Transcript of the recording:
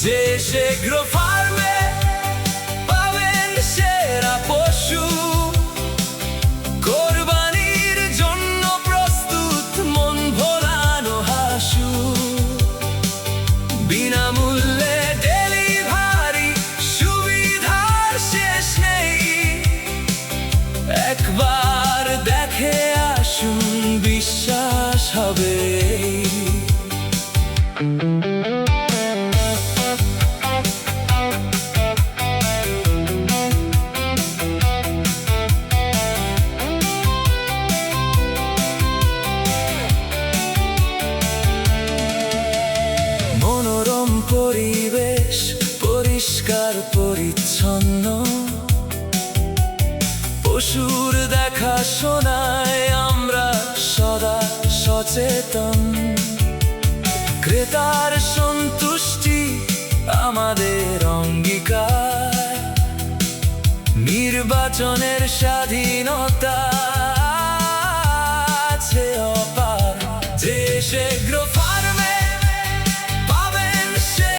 যে সেগ্রো ফার্মে পাবেন সেরা পশু, কোরবানির জন্য প্রস্তুত মন ভোলানো হাসু। বিনামূল্যে ডেলিভারি, সুবিধার শেষ নেই। একবার দেখে আসুন, বিশ্বাস হবে। মনোরম পরিবেশ, পরিষ্কার পরিচ্ছন্ন, পশুর দেখাশোনায় আমরা সদা সচেতন। ক্রেতার সন্তুষ্টি আমাদের অঙ্গীকার, নির্বাচনের স্বাধীনতা আছে অপার। যে